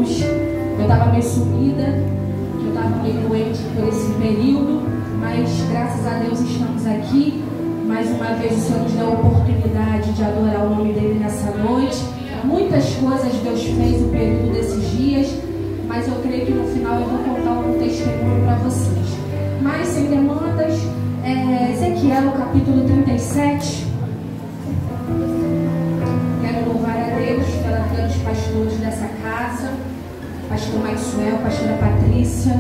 Deus. Eu estava meio sumida, eu estava meio doente por esse período, mas graças a Deus estamos aqui. Mais uma vez o Senhor nos deu a oportunidade de adorar o nome dele nessa noite. Muitas coisas Deus fez no período desses dias, mas eu creio que no final eu vou contar um testemunho para vocês. Mas sem demandas, Ezequiel capítulo 37. Quero louvar a Deus pelos pastores dessa casa, pastor Maxwell, pastora Patrícia,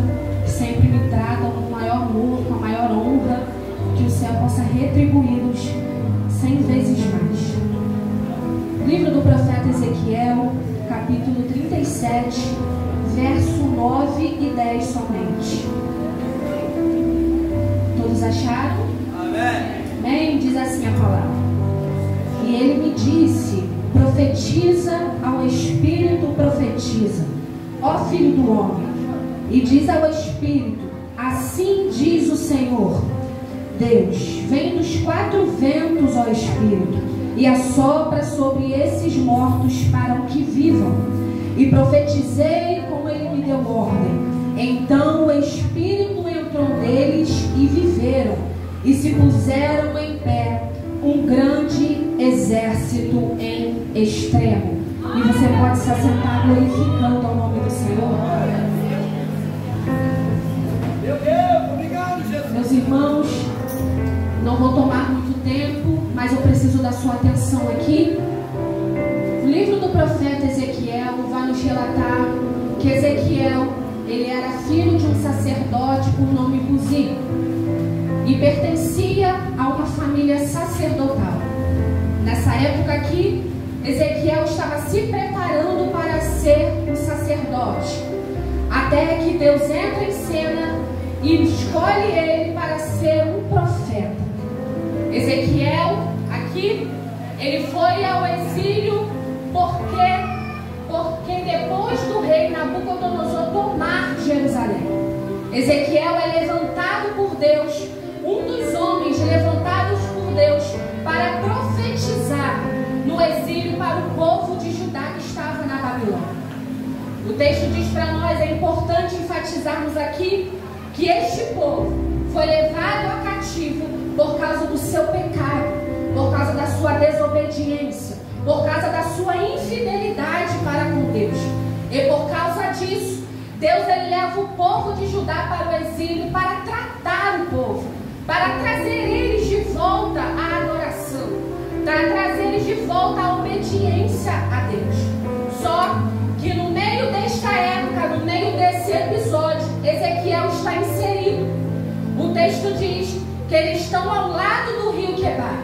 que sempre me tratam com o maior amor, com a maior honra, que o céu possa retribuí-los 100 vezes mais. Livro do profeta Ezequiel, capítulo 37, verso 9 e 10 somente. Todos acharam? Amém. Amém? Diz assim a palavra. E ele me disse: profetiza ao Espírito, profetiza, ó filho do homem, e diz ao Espírito: assim diz o Senhor Deus, vem dos 4 ventos, ó Espírito, e assopra sobre esses mortos para que vivam. E profetizei como ele me deu ordem. Então o Espírito entrou neles e viveram, e se puseram em pé um grande exército em extremo. E você pode se assentar glorificando ao nome do Senhor. Meu Deus, obrigado, Jesus. Meus irmãos, não vou tomar muito tempo, mas eu preciso da sua atenção aqui. O livro do profeta Ezequiel vai nos relatar que Ezequiel, ele era filho de um sacerdote por nome Buzi e pertencia a uma família sacerdotal. Nessa época aqui, Ezequiel estava se preparando para ser um sacerdote, até que Deus entra em cena e escolhe ele para ser um profeta. Ezequiel, aqui, ele foi ao exílio porque depois do rei Nabucodonosor tomar Jerusalém, Ezequiel é levantado por Deus, um dos homens levantados por Deus para profetizar no exílio para o povo de Judá que estava na Babilônia. O texto diz para nós, é importante enfatizarmos aqui, que este povo foi levado a cativo por causa do seu pecado, por causa da sua desobediência, por causa da sua infidelidade para com Deus. E por causa disso, Deus ele leva o povo de Judá para o exílio para tratar o povo, para trazer eles de volta à adoração, para trazer eles de volta à obediência a Deus. Só que no meio desta época, no meio desse episódio, Ezequiel está inserido. O texto diz que eles estão ao lado do rio Quebar.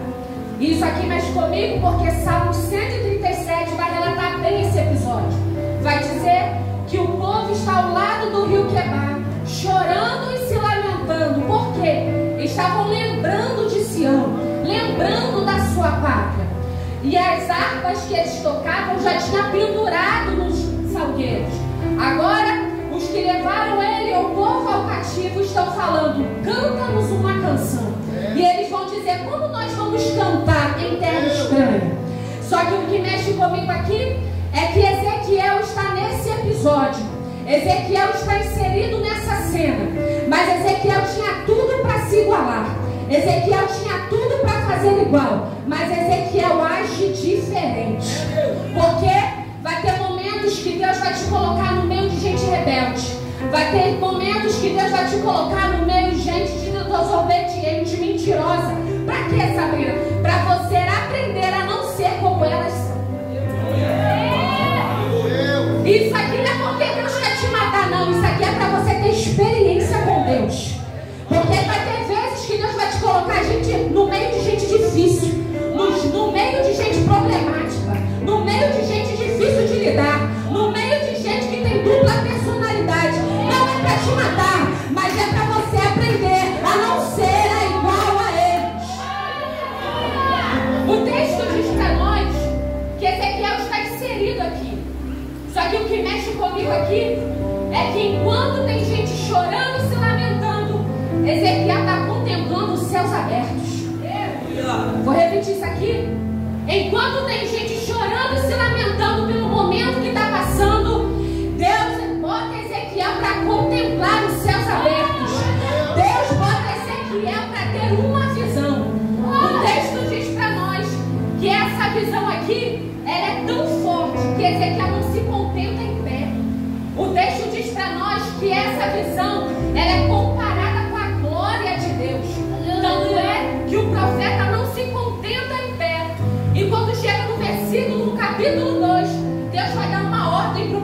Isso aqui mexe comigo porque Salmo 137 vai relatar bem esse episódio. Vai dizer que o povo está ao lado do rio Quebar, chorando e se lamentando. Por quê? Estavam lembrando de Sião, lembrando da sua pátria. E as harpas que eles tocavam já tinham pendurado nos salgueiros. Agora, os que levaram ele, o povo ao cativo, estão falando: canta-nos uma canção. E eles vão dizer: como nós vamos cantar em terra estranha? Só que o que mexe comigo aqui é que Ezequiel está nesse episódio. Ezequiel está inserido nessa cena. Mas Ezequiel tinha tudo para se igualar. Ezequiel tinha tudo para fazer igual. Mas Ezequiel age diferente. Porque vai ter momentos que Deus vai te colocar no meio de gente rebelde. Vai ter momentos que Deus vai te colocar no meio de gente desobediente, mentirosa. Para quê, Sabrina? Para você aprender a não ser como elas são. Isso aqui não é porque Deus quer te matar, não. Isso aqui é para você ter experiência com Deus. Porque vai ter vezes que Deus vai te colocar gente no meio de gente difícil, no meio de gente problemática, no meio de gente difícil de lidar, no meio de gente que tem dupla personalidade. Não é para te matar, mas é para você aprender a não ser igual a eles. O texto diz para nós que Ezequiel está inserido aqui. Só que o que mexe comigo aqui é que enquanto tem gente chorando e se lamentando, Ezequiel está contemplando os céus abertos. Vou repetir isso aqui. Enquanto tem gente chorando e se lamentando pelo momento que está passando, Deus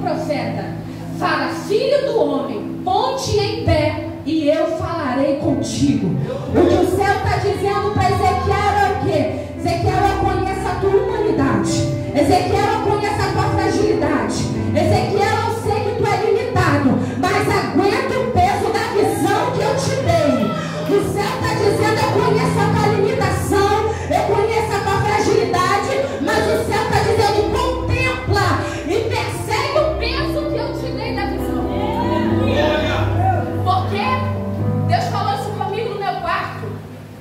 profeta. Fala: filho do homem, ponte em pé e eu falarei contigo. O que o céu está dizendo para Ezequiel é o quê? Ezequiel, eu conheço a tua humanidade. Ezequiel, eu conheço a tua fragilidade. Ezequiel, eu sei que tu é limitado, mas aguenta o peso da visão que eu te dei. O céu está dizendo: eu conheço a tua limitação, eu conheço a tua fragilidade, mas o céu está dizendo: contempla e persegue o peso que eu te dei da visão. Porque Deus falou isso comigo no meu quarto.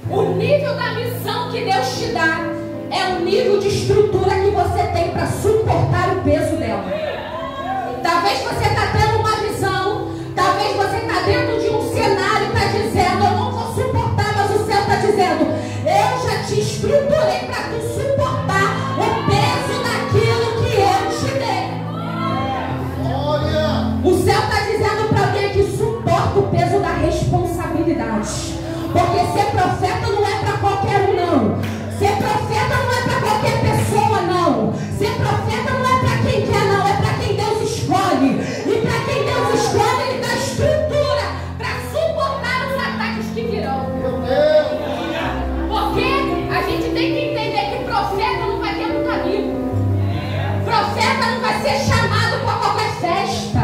O nível da missão que Deus te dá é o nível de estrutura que você tem para suportar o peso dela. Talvez você está tendo uma visão, talvez você está dentro de um cenário e está dizendo: eu não vou suportar, mas o céu está dizendo: eu já te estruturei para tu suportar o peso daquilo que eu te dei. O céu está dizendo para alguém que suporta o peso da responsabilidade. Porque ser profeta não é para qualquer um, não. Ser profeta não é para qualquer pessoa, não. Ser profeta não é para quem quer, não. É para quem Deus escolhe. E para quem Deus escolhe, Ele dá estrutura para suportar os ataques que virão. Porque a gente tem que entender que profeta não vai ter muito amigo. Profeta não vai ser chamado para qualquer festa.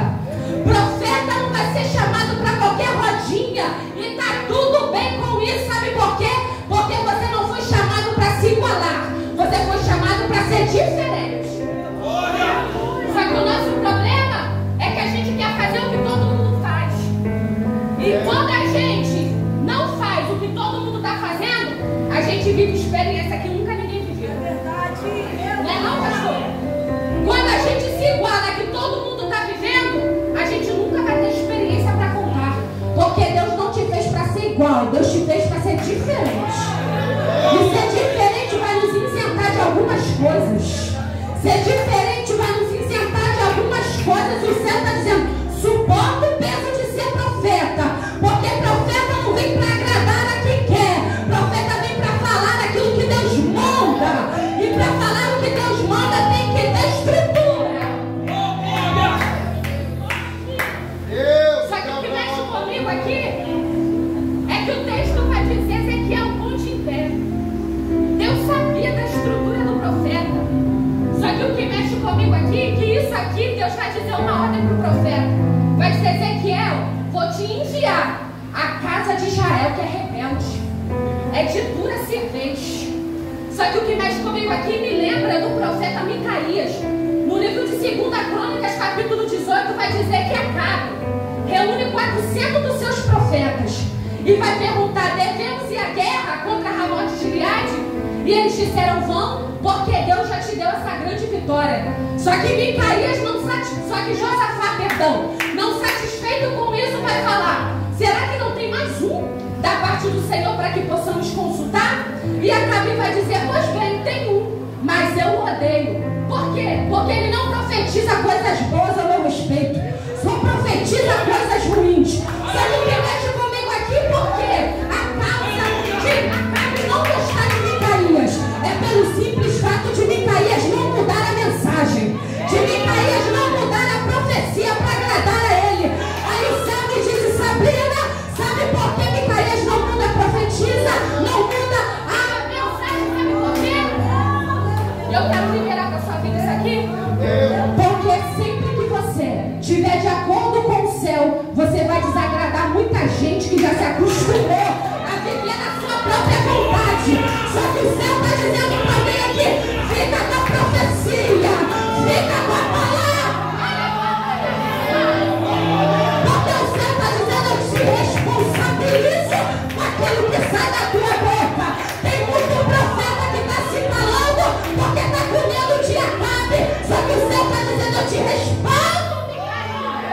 Profeta não vai ser chamado para qualquer rodinha. E tá tudo bem com isso, sabe por quê? Porque você não foi chamado para se igualar. Você foi chamado para ser diferente. Só que o nosso problema é que a gente quer fazer o que todo mundo faz. E quando a gente não faz o que todo mundo está fazendo, a gente vive experiência que nunca ninguém viveu. Não é não, pastor? Quando a gente se iguala a que todo mundo está vivendo, a gente nunca vai ter experiência para contar. Porque Deus não te fez para ser igual, Deus te fez para ser diferente. E ser diferente vai nos isentar de algumas coisas. Ser diferente vai nos isentar de algumas coisas. O céu está dizendo: suporta o peso de ser profeta. Porque profeta não vem para agradar a quem quer. Profeta vem para falar aquilo que Deus manda. E para falar o que Deus manda tem que ter estrutura. Só que o que mexe comigo aqui é que o texto vai dizer: Ezequiel, ponte em pé. Deus sabia da estrutura do profeta. Só que o que mexe comigo aqui é que isso aqui Deus vai dizer uma ordem para o profeta. Vai dizer: Ezequiel, vou te enviar a casa de Israel, que é rebelde, é de dura cerveja. Só que o que mexe comigo aqui me lembra do profeta Micaías. No livro de 2 Crônicas, capítulo 18, vai dizer que Acabe reúne 400 dos seus profetas e vai perguntar: devemos ir à guerra contra Ramote de Gileade? E eles disseram: vão, porque Deus já te deu essa grande vitória. Só que Micaías Josafá, não satisfeito com isso, vai falar: será que não tem mais um da parte do Senhor para que possamos consultar? E Acabe vai dizer: pois bem, tem um, mas eu o odeio. Por quê? Porque ele não profetiza coisas boas ao meu respeito, só profetiza coisas ruins. Só que o que mexe comigo aqui, porque a causa de Acabe não gostar de Micaías é pelo simples fato de Micaías não mudar a mensagem, de Micaías não mudar a profecia para agradar a ele. Aí o céu me disse: Sabrina, sabe por que Micaías não muda, profetiza, não muda a mensagem? Sabe por quê? Eu quero liberar para sua vida isso aqui. Porque sempre que você estiver de acordo com o céu, você vai desagradar muita gente que já se acostumou a viver na sua própria vontade. Só que o céu está dizendo para mim aqui: fica com a profecia, fica com a palavra. Porque o céu está dizendo: eu te responsabilizo com aquilo que sai da tua boca. Tem muito profeta que está se calando porque está com medo de Acabe. Só que o céu está dizendo: eu te respaldo, Micaías.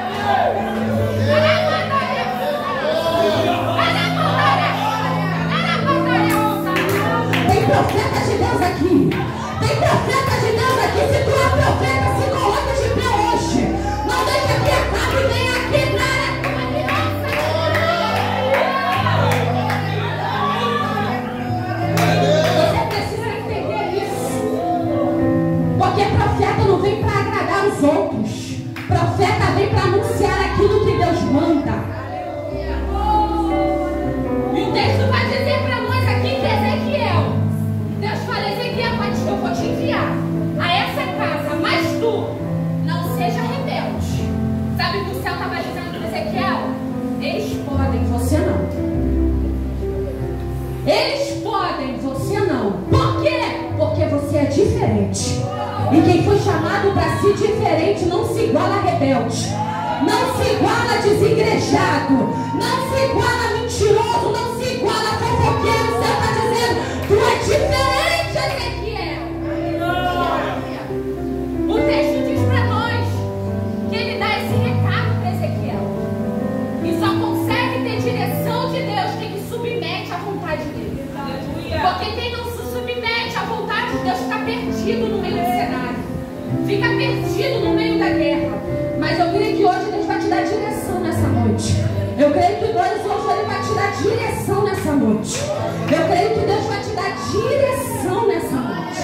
Eles podem, você não. Por quê? Porque você é diferente. E quem foi chamado para ser diferente não se iguala a rebelde, não se iguala a desigrejado, não se iguala a mentiroso, não se iguala a fofoqueiro. Você está dizendo, tu é diferente, Ezequiel. O texto diz para nós que ele dá esse recado para Ezequiel. E só consegue ter direção de Deus quem se submete à vontade dele. Porque quem não se submete à vontade de Deus fica perdido no meio do cenário, fica perdido no meio da guerra. Mas eu creio que hoje Deus vai te dar direção nessa noite. Eu creio que Deus hoje ele vai te dar direção nessa noite. Eu creio que Deus vai te dar direção nessa noite.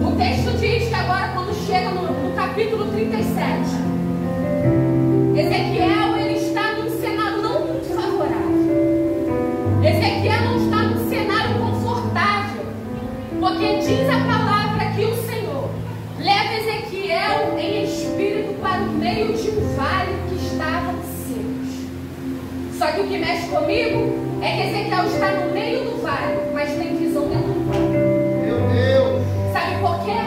O texto diz que agora, quando chega no capítulo 37, Ezequiel ele está num cenário não muito favorável. Ezequiel não está num cenário confortável, porque diz a palavra que o Senhor leva Ezequiel em espírito para o meio de um vale que estava seco. Só que o que mexe comigo é que Ezequiel está no meio do vale, mas tem visão dentro do vale. Meu Deus! Sabe por quê?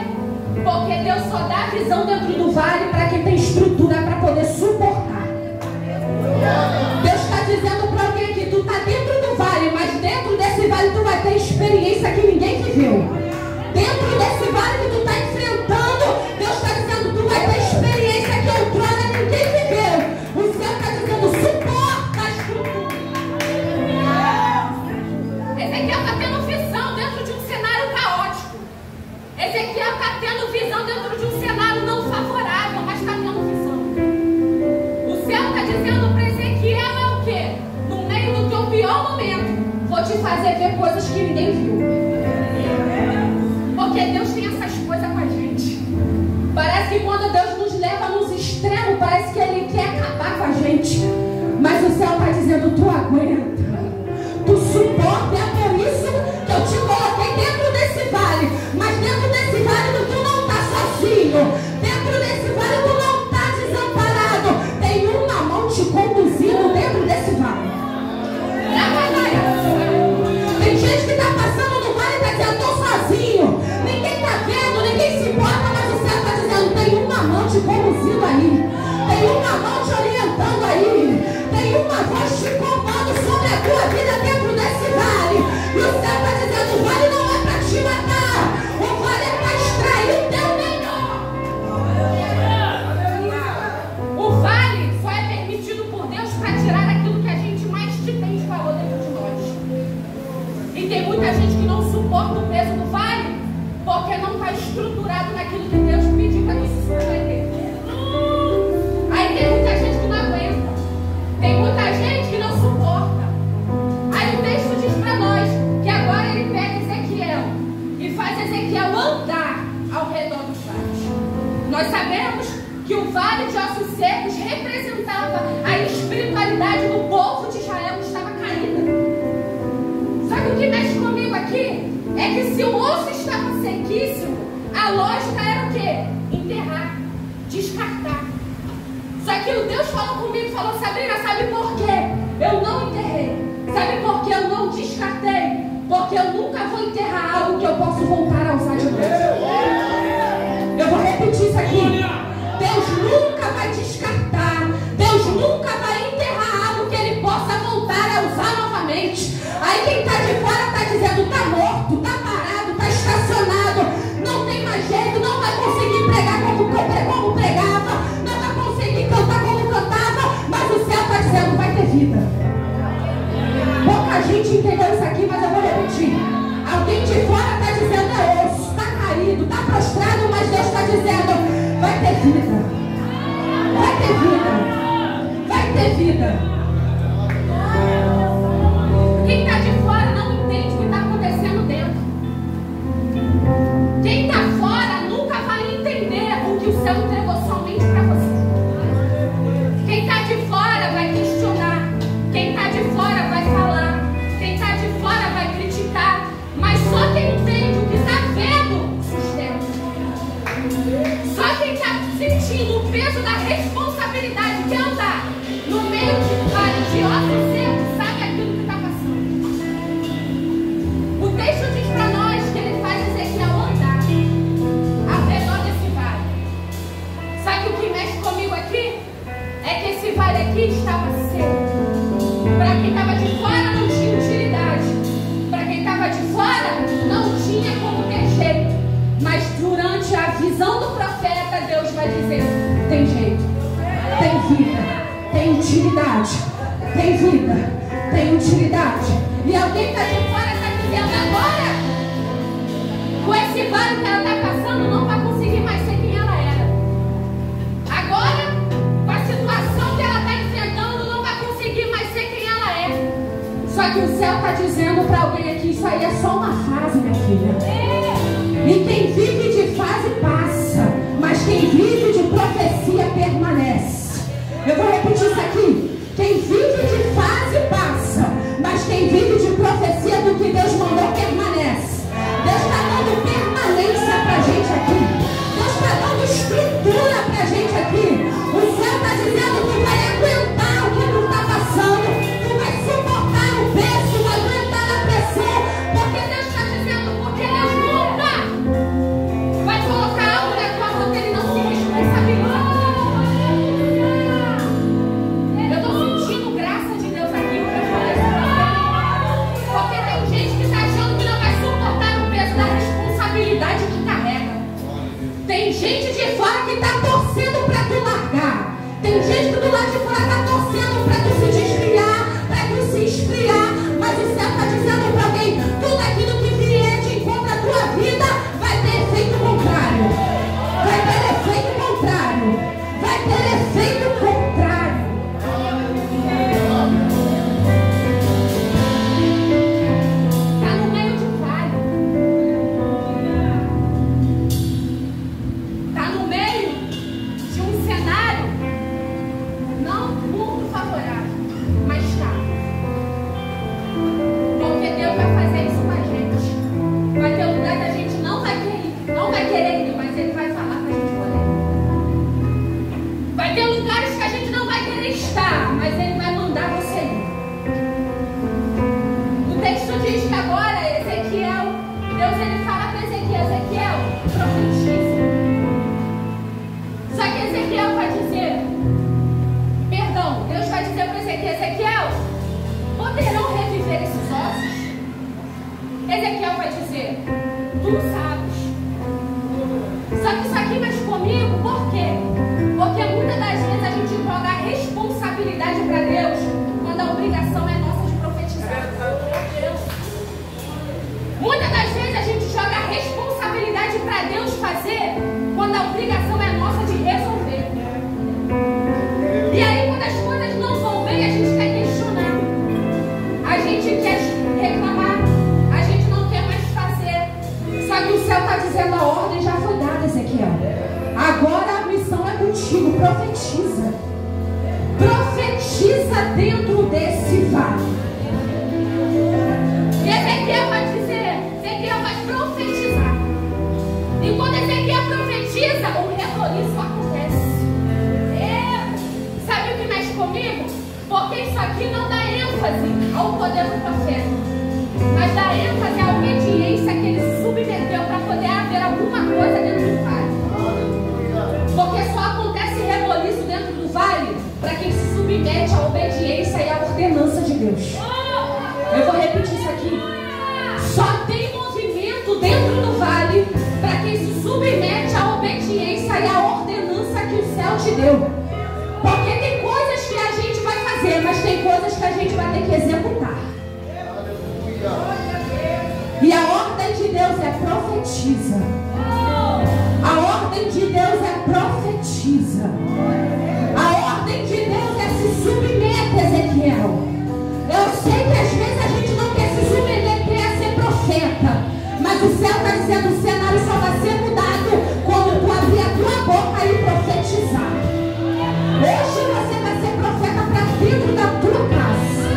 Porque Deus só dá visão dentro do vale para quem tem estrutura para poder suportar. Deus está dizendo para alguém aqui, tu está dentro do vale, mas dentro desse vale tu vai ter experiência que ninguém viveu. Dentro desse vale que tu está enfrentando, Deus está dizendo, tu vai ter experiência que outrora ninguém viveu. O céu está dizendo, suporta a estrutura. Ezequiel está tendo visão dentro de um cenário caótico. Ezequiel está tendo visão dentro de um cenário não favorável, mas está tendo visão. O céu está dizendo para Ezequiel é o quê? No meio do teu pior momento, vou te fazer ver coisas que ninguém viu. Porque Deus tem essas coisas com a gente. Parece que quando Deus nos leva nos extremos, parece que Ele quer acabar com a gente. Mas o céu está dizendo, tu aguenta, tu suporta. É por isso que eu te coloquei dentro desse vale. Mas dentro desse vale tu não está sozinho. Dentro desse vale tu não está desamparado. Tem uma mão te conduzindo dentro desse vale. Tem gente que está passando no vale e está dizendo, estou sozinho. Ninguém está vendo, ninguém se importa, mas o céu está dizendo, tem uma mão te conduzindo aí. Tem uma mão te orientando aí. Tem uma voz te comando sobre a tua vida dentro desse vale. E o céu está dizendo, o vale não é para te matar. O vale é para extrair o teu melhor. O vale só é permitido por Deus para tirar aquilo que a gente mais te tem de valor dentro de nós. E tem muita gente que não suporta o peso do vale porque não está estruturado naquilo que Deus pediu para que se submeter. Aí tem muita gente que não aguenta. Tem muita gente que não suporta. Aí o texto diz para nós que agora ele pega Ezequiel e faz Ezequiel andar ao redor dos vales. Nós sabemos que o vale de ossos secos representava a espiritualidade do povo de Israel que estava caída. Só que o que mexe comigo aqui é que se o osso estava sequíssimo, a lógica era o quê? Enterrar, descartar. Só que o Deus falou comigo, falou, Sabrina, sabe por quê? Eu não enterrei. Sabe por que eu não descartei? Porque eu nunca vou enterrar algo que eu posso voltar a usar de novo. Eu vou repetir isso aqui. Deus nunca vai descartar. Deus nunca vai enterrar algo que Ele possa voltar a usar novamente. Aí quem está de fora está dizendo, está morto, está parado, está estacionado, não tem mais jeito, não vai conseguir pregar como pregava, não vai conseguir cantar como cantava, mas o céu está dizendo, vai ter vida. Pouca gente entendeu isso aqui, mas eu vou repetir. Alguém de fora está dizendo, é osso, está caído, está prostrado, mas Deus está dizendo, vai ter vida. Vai ter vida. Vai ter vida. Quem está de fora não entende o que está acontecendo dentro. Quem está fora nunca vai entender o que o céu entregou somente para você. Quem está de fora vai questionar. Quem está de fora vai falar. Quem está de fora vai criticar. Mas só quem entende o que está vendo sustenta. Só quem está sentindo o peso da responsabilidade de andar no meio de vale de ossos secos sabe aquilo que está passando. é que esse vale aqui estava seco. Para quem estava de fora não tinha utilidade. Para quem estava de fora não tinha como ter jeito. Mas durante a visão do profeta, Deus vai dizer: tem jeito, tem vida, tem utilidade, tem vida, tem utilidade. E alguém está de fora está dizendo: agora, com esse vale que ela está passando, não vai conseguir mais ser quem ela era. Agora, com a situação que ela está enfrentando, não vai conseguir mais ser quem ela é. Só que o céu está dizendo para alguém aqui: isso aí é só uma fase, minha filha. E quem vive de fase passa, mas quem vive de profecia permanece. Eu vou repetir isso aqui: quem vive de fase passa, mas quem vive de profecia do que Deus mandou permanece. Deus está dando permanência para a gente aqui. Deus está dando estrutura para a gente aqui. O céu está dizendo que vai aguentar o que tu está passando, tu vai suportar o peso, vai aguentar a pressão, porque Deus está dizendo: porque Deus nunca vai colocar algo na tua mão que Ele não se responsabiliza. Eu estou sentindo graça de Deus aqui para falar isso também. Porque tem gente que está achando que não vai suportar o peso da responsabilidade que carrega. Tem gente de fora que está torcendo para tu largar. Tem gente que do lado de fora está torcendo para tu se desviar, para tu se esfriar. Mas o céu está dizendo para alguém: tudo aquilo que vier de encontro à tua vida vai ter efeito contrário. Vai ter efeito contrário. Vai ter efeito contrário. Está no meio de vale. Está no meio de um cenário não muito favorável, mas está. Porque Deus vai fazer isso com a gente. Vai ter um lugar que a gente não vai querer ir, mas Ele vai falar para a gente poder. Vai ter lugares que a gente não vai querer estar, mas Ele vai mandar você ir. O texto diz que agora Ezequiel, Deus ele fala para Ezequiel: Ezequiel, profetiza. Só que Ezequiel vai dizer, perdão, Deus vai dizer para Ezequiel: Ezequiel, poderão reviver esses ossos? Ezequiel vai dizer: tu sabes. Só que isso aqui mexe comigo, por quê? Porque muitas das vezes a gente joga a responsabilidade para Deus quando a obrigação é nossa de profetizar. Muitas das vezes a gente joga a responsabilidade para Deus fazer quando a obrigação é nossa de resolver. E aí, quando as coisas não vão bem, a gente quer questionar, a gente quer reclamar, a gente não quer mais fazer. Só que o céu está dizendo: a ordem já foi dada, Ezequiel. Agora a missão é contigo. Profetiza. Profetiza dentro desse vale. E Ezequiel vai dizer, Ezequiel vai profetizar. E quando Ezequiel profetiza, o reboliço acontece. Sabe o que mexe comigo? Porque isso aqui não dá ênfase ao poder do profeta, mas dá ênfase à obediência que ele se submeteu para poder haver alguma coisa dentro do vale. Porque só acontece reboliço dentro do vale para quem se submete à obediência e à ordenança de Deus. Eu vou repetir isso aqui: só tem movimento dentro do vale para quem se submete à obediência e à ordenança que o céu te deu. Porque tem coisas que a gente vai fazer, mas tem coisas que a gente vai ter que executar. E a ordem de Deus é profetiza. A ordem de Deus é profetiza. A ordem de Deus é se submete, Ezequiel. Eu sei que às vezes a gente não quer se submeter a ser profeta, mas o céu está dizendo: o cenário só vai ser mudado quando tu abrir a tua boca e profetizar. Hoje você vai ser profeta para dentro da tua casa.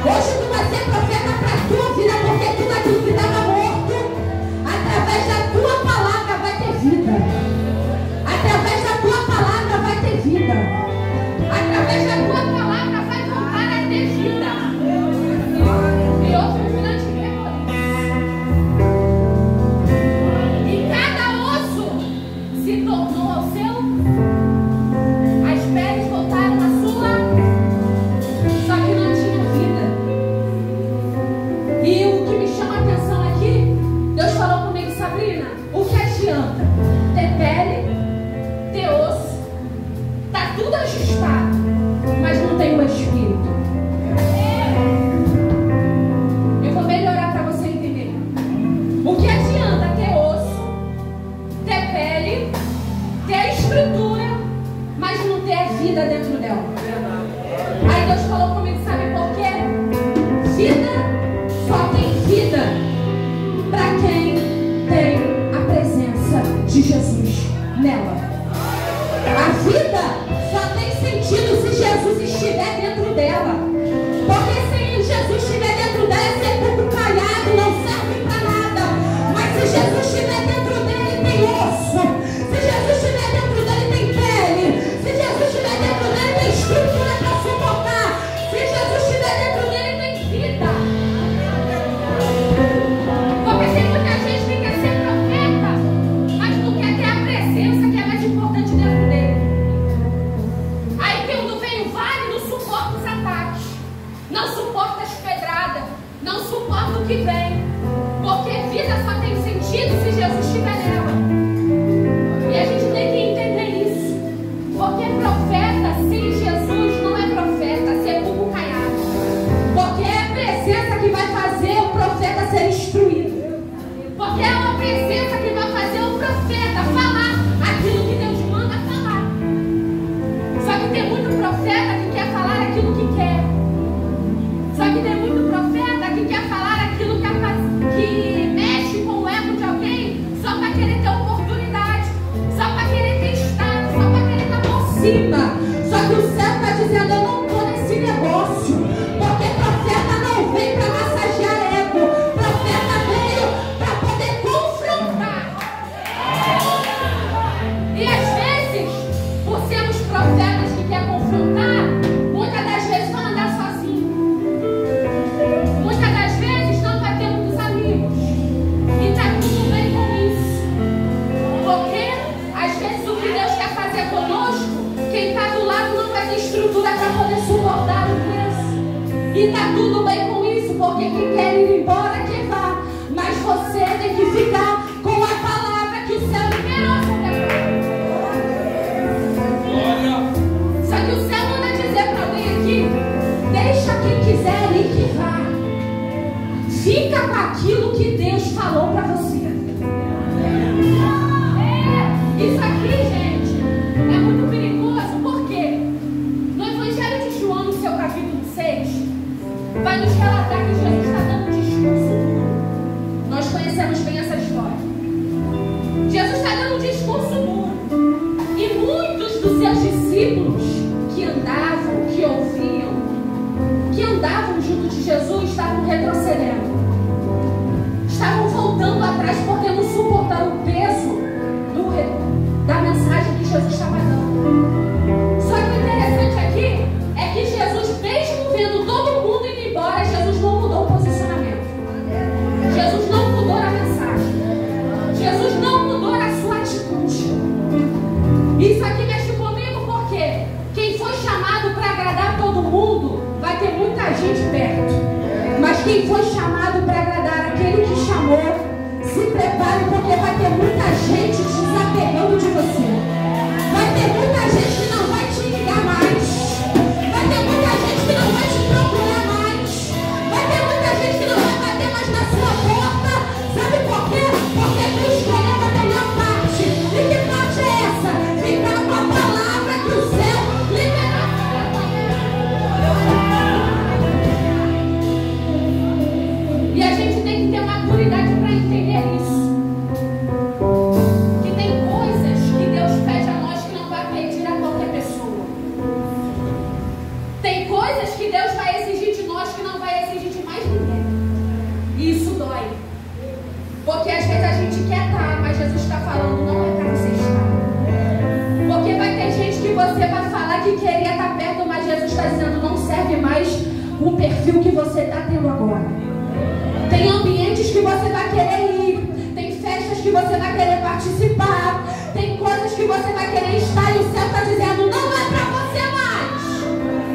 Hoje tu vai ser profeta para a tua vida, porque tudo aquilo que estava morto, através da tua palavra vai ter vida. Através da tua palavra vai ter vida. Através da tua palavra vai voltar a ter vida. E outro grande reboliço. E cada osso se tornou ao seu. As peles voltaram à sua Porque profeta sem Jesus não é profeta, sepulcro caiado. Porque é a presença que vai fazer o profeta ser instruído. Porque é uma presença que vai fazer o profeta falar aquilo que Deus manda falar. Só que tem muito profeta que quer falar aquilo que quer. Só que tem muito profeta que quer falar aquilo que mexe com o ego de alguém só para querer ter oportunidade, só para querer ter status, só para querer estar por cima. Só que o céu está dizendo: eu não estou nesse negócio. Porque profeta não vem para massagear ego. Profeta veio para poder confrontar. E às vezes, por sermos profetas que querem confrontar, muitas das vezes vai andar sozinho. Muitas das vezes não vai ter muitos amigos. E está tudo bem com isso. Porque às vezes o que Deus quer fazer conosco, quem está do lado não vai ter estrutura para poder suportar o preço. E está tudo bem com isso, porque quem quer ir embora que vá. Mas você tem que ficar com a palavra que o céu liberou sobre a Só que o céu manda dizer para alguém aqui: deixa quem quiser ir que vá. Fica com aquilo que Deus falou para você. Isso aqui, gente, é muito perigoso, porque no Evangelho de João, no seu capítulo 6, vai nos relatar que Jesus está dando um discurso. Nós conhecemos bem essa história. Jesus está dando um discurso duro. E muitos dos seus discípulos que andavam, que ouviam, que andavam junto de Jesus, estavam retrocedendo. Estavam voltando atrás porque não suportaram o peso da mensagem que Jesus estava dando. Só que o interessante aqui é que Jesus, mesmo vendo todo mundo indo embora, Jesus não mudou o posicionamento. Jesus não mudou a mensagem. Jesus não mudou a sua atitude. Isso aqui mexe comigo porque quem foi chamado para agradar todo mundo, vai ter muita gente perto. Mas quem foi chamado para agradar aquele que chamou, se prepare, porque vai ter muita gente desapegando de você. Vai ter muita gente que não vai te ligar mais. Vai ter muita gente que não vai te procurar mais. Vai ter muita gente que não vai bater mais na sua porta. Sabe por quê? Porque tu escolheu a melhor parte. E que parte é essa? Ficar com a palavra que o céu liberou. E a gente tem que ter maturidade para entender isso. Que tem coisas que Deus pede a nós que não vai pedir a qualquer pessoa. Tem coisas que Deus vai exigir de nós que não vai exigir de mais ninguém. E isso dói. Porque às vezes a gente quer estar, mas Jesus está falando: não é para você estar. Porque vai ter gente que você vai falar que queria estar perto, mas Jesus está dizendo: não serve mais o perfil que você está tendo agora. Tem ambientes que você vai querer ir. Tem festas que você vai querer participar. Tem coisas que você vai querer estar. E o céu está dizendo: não é para você mais.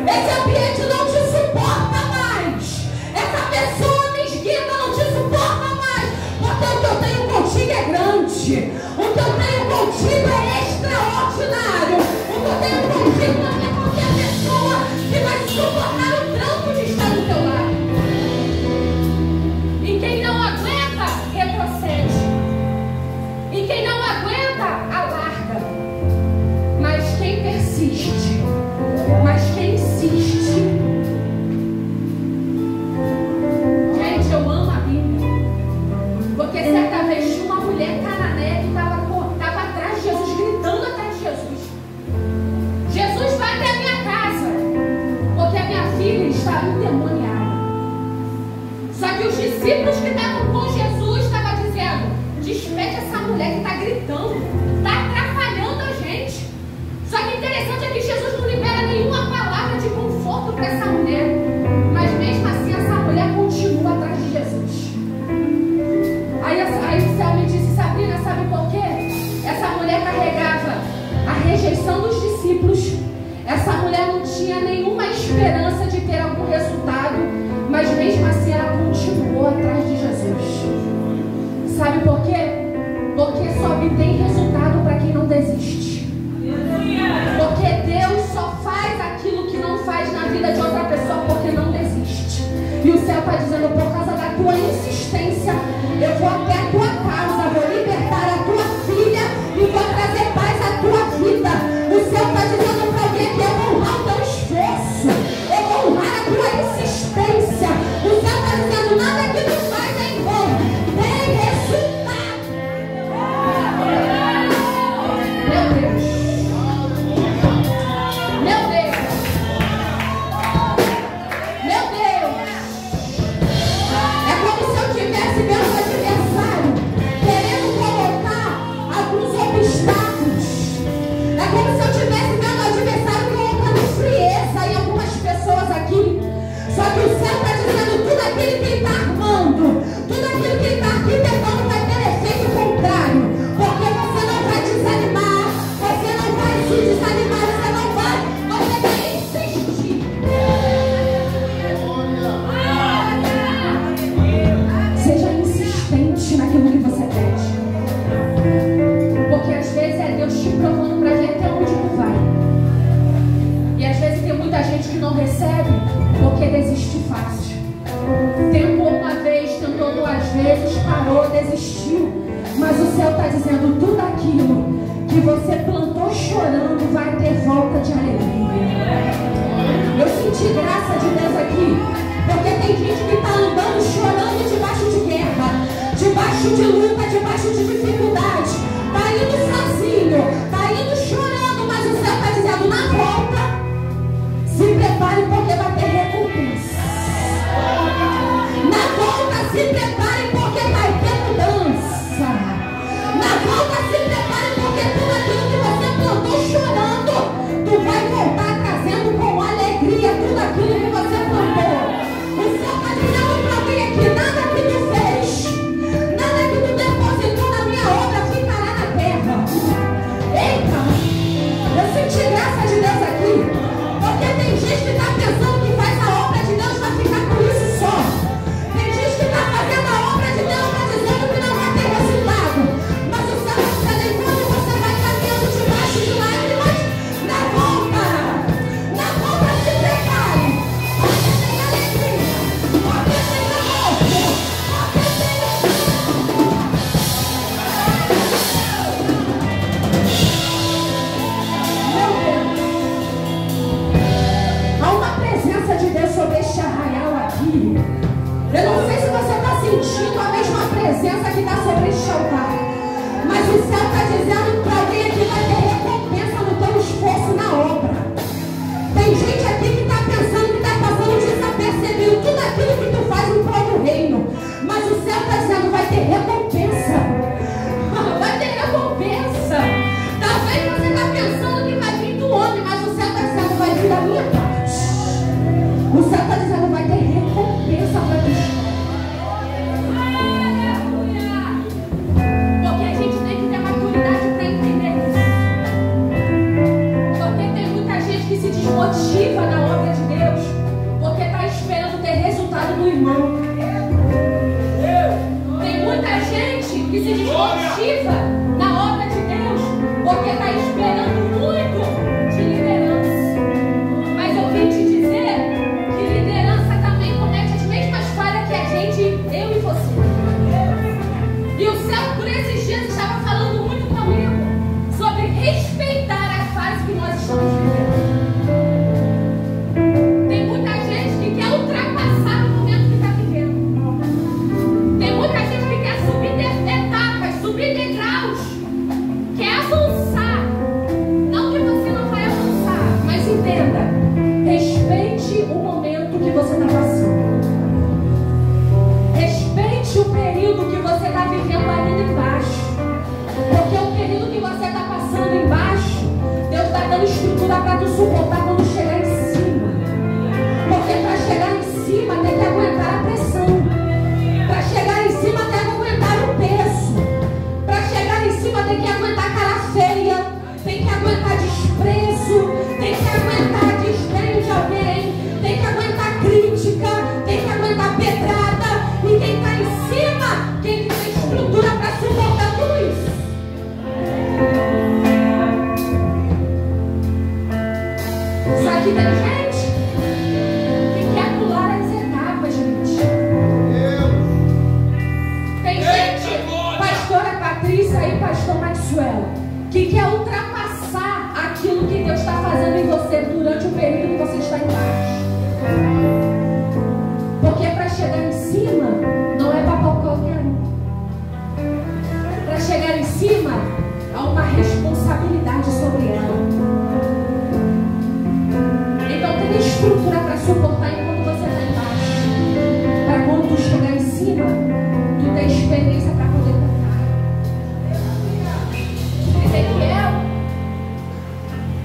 Esse ambiente não te suporta mais. Essa pessoa mesquita não te suporta mais. Porque o que eu tenho contigo é grande. O que eu tenho contigo é extraordinário. O que eu tenho contigo não é qualquer pessoa que vai suportar o trampo de estar do teu lado. E quem não aguenta, retrocede. E quem não aguenta, alarga. Mas quem persiste, mas quem insiste. Gente, eu amo a Bíblia. Porque certa vez tinha uma mulher cananeia que estava atrás de Jesus, gritando atrás de Jesus: Jesus, vai até a minha casa, porque a minha filha está endemoniada. Só que os discípulos que estavam com Jesus estavam dizendo: despede essa mulher que está gritando, está atrapalhando a gente. Só que interessante é que Jesus não libera nenhuma palavra de conforto para essa mulher. Mas mesmo assim essa mulher continua atrás de Jesus. Aí o céu me disse: Sabrina, sabe por quê? Essa mulher carregava a rejeição dos discípulos. Essa mulher não tinha nenhuma esperança de ter algum resultado. Mas mesmo assim ela continuou atrás de Jesus. Sabe por quê? gente que não recebe porque desiste fácil. Tentou uma vez, tentou duas vezes, parou, desistiu. Mas o céu está dizendo: tudo aquilo que você plantou chorando vai ter volta de alegria. Eu senti graça de Deus aqui, porque tem gente que está andando chorando debaixo de guerra, debaixo de luta, debaixo de dificuldade. Está indo sozinho, está indo chorando, mas o céu está dizendo: na volta, se prepare porque vai ter recompensa. Na volta, se prepare porque vai ter mudança. Na volta, se prepare porque tudo aquilo que você plantou chorando, tu vai voltar trazendo com alegria tudo aquilo que você plantou. O céu está dizendo para alguém aqui: nada que tu fez, nada que tu depositou na minha obra ficará na terra. Eita, eu senti graça de Deus aqui, porque tem gente que está pensando que faz a obra de Deus, vai ficar com isso só. Tem gente que está fazendo a obra de Deus, está dizendo que não vai ter resultado. Mas o céu está dizendo: enquanto você vai caminhando debaixo de lágrimas, na volta se prepare, porque tem alegria, porque tem amor, porque tem há uma presença de Deus sobre este arraial aqui. Eu não sei se você está sentindo a mesma presença que está sobre este altar, mas o céu está dizendo para alguém aqui: vai ter recompensa no teu esforço na obra. Tem gente aqui que está pensando que está passando desapercebido tudo aquilo que tu faz em prol do reino, mas o céu está dizendo: vai ter recompensa. Vai ter recompensa. Talvez você está pensando que vai vir do homem, mas o céu está dizendo: vai vir da minha parte. O céu está dizendo: vai ter recompensa para ti. Porque a gente tem que ter maturidade para entender isso. Porque tem muita gente que se desmotiva na obra de Deus, porque está esperando ter resultado do irmão. Tem muita gente que se desmotiva na obra de Deus, porque está esperando muito de liderança. Mas eu vim te dizer que liderança também comete as mesmas falhas que a gente, eu e você. E o céu, por esses dias, estava falando muito comigo sobre respeitar a fase que nós estamos vivendo. Tem muita gente que quer ultrapassar o momento que está vivendo. Tem muita gente que quer subir etapas, subir degraus, quer avançar. Não que você não vai avançar, mas entenda: respeite o momento que você está passando. Respeite o período que você está vivendo ali embaixo. Porque o período que você está passando embaixo, Deus está dando estrutura para tu suportar quando chegar em cima. Porque para chegar em cima tem que aguentar a pressão. Para chegar em cima tem que aguentar o peso. Para chegar em cima tem que aguentar cara feia, tem que aguentar desprezo, tem que aguentar desdém de alguém, tem que aguentar crítica, tem que aguentar pedrada. E quem está em cima, quem tem estrutura para suportar tudo isso. Só que tem gente que quer pular as etapas, gente. Tem gente, pastora Patrícia e pastor Maxwell, que quer ultrapassar aquilo que Deus está fazendo em você durante o período que você está embaixo. Porque para chegar em cima, não é para qualquer um. Para chegar em cima, há uma responsabilidade sobre ela. Então tem estrutura para suportar enquanto você está embaixo. Para quando tu chegar em cima, tu ter experiência para poder contar. Ezequiel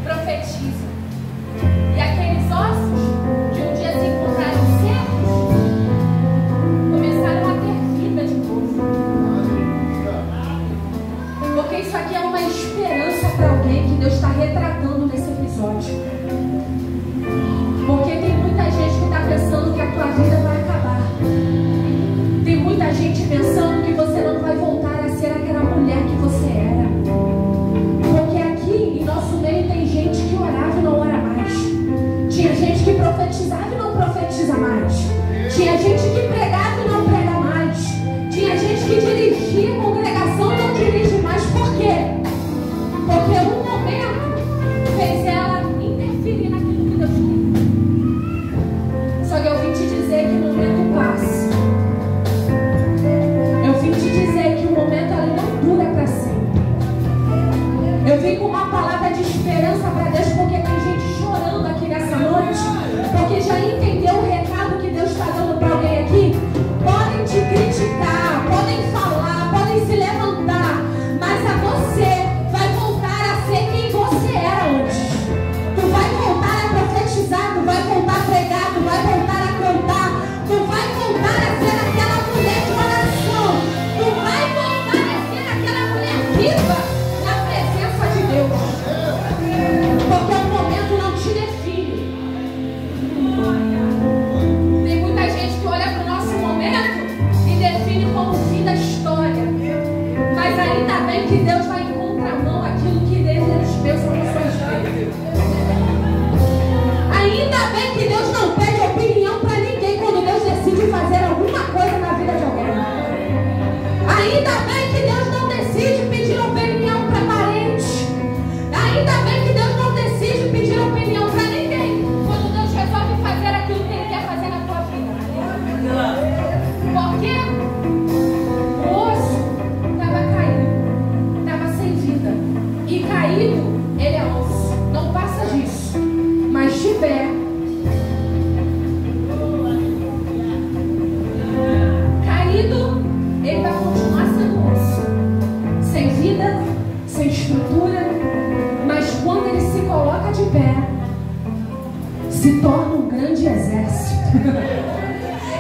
profetiza. E aqueles ossos que um dia se encontraram secos começaram a ter vida de novo. Porque isso aqui é uma esperança para alguém que Deus está retratando. bem que Deus não pede opinião para ninguém quando Deus decide fazer alguma coisa na vida de alguém. Ainda bem que Deus não decide pedir opinião para parente. Ainda bem que Deus não decide pedir opinião para ninguém quando Deus resolve fazer aquilo que Ele quer fazer na tua vida. Porque o osso estava caído, estava sem vida. E caído, ele é osso. Não passa disso. Mas de pé, caído, ele vai continuar sendo osso. Sem vida, sem estrutura. Mas quando ele se coloca de pé, se torna um grande exército.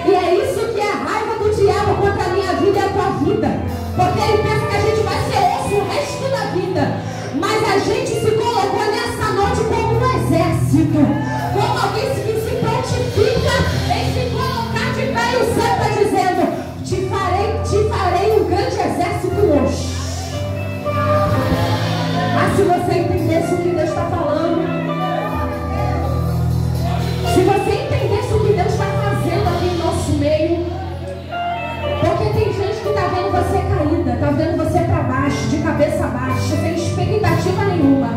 E é isso que é a raiva do diabo contra a minha vida e a tua vida. Porque ele pensa que a gente vai ser osso o resto da vida. Mas a gente se colocou nessa noite como um exército. Como alguém que se prontifica em se colocar de pé. E o céu está dizendo: te farei um grande exército hoje. Mas se você entendesse o que Deus está falando, se você entendesse o que Deus está fazendo aqui em nosso meio, porque tem gente que está vendo você caída, está vendo você para baixo, de cabeça baixa, sem expectativa nenhuma.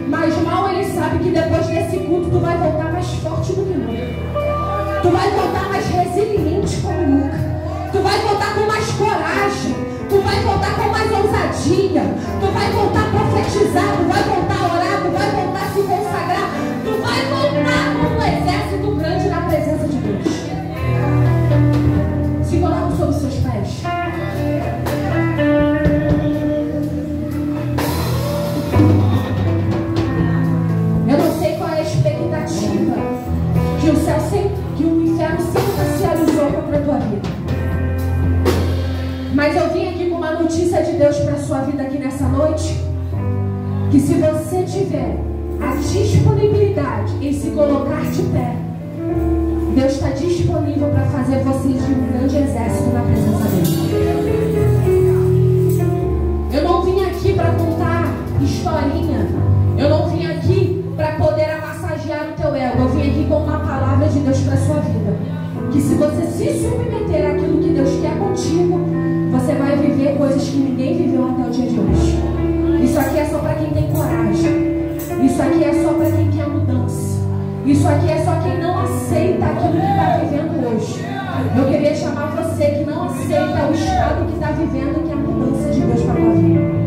Mas mal ele sabe que depois desse culto tu vai voltar mais forte do que nunca. Tu vai voltar mais resiliente como nunca. Tu vai voltar com mais coragem. Tu vai voltar com mais ousadia. Tu vai voltar a profetizar. Tu vai voltar a orar. Tu vai voltar a se consagrar. Tu vai voltar com um exército grande na presença de Deus. Se coloca sobre os seus pés. Eu não sei qual é a expectativa que o inferno sempre se alisou contra a tua vida. Mas eu vim aqui com uma notícia de Deus para a sua vida aqui nessa noite. Que se você tiver a disponibilidade em se colocar de pé, Deus está disponível para fazer vocês de um grande exército na presença dele. Eu não vim aqui para contar historinha. Eu não vim aqui para poder amassagear o teu ego. Eu vim aqui com uma palavra de Deus para a sua vida. Que se você se submeter àquilo que Deus quer contigo, você vai viver coisas que ninguém viveu até o dia de hoje. Isso aqui é só para quem tem coragem. Isso aqui é só para quem quer mudança. Isso aqui é só quem não aceita aquilo que está vivendo hoje. Eu queria chamar você que não aceita o estado que está vivendo, que é a mudança de Deus para a tua vida.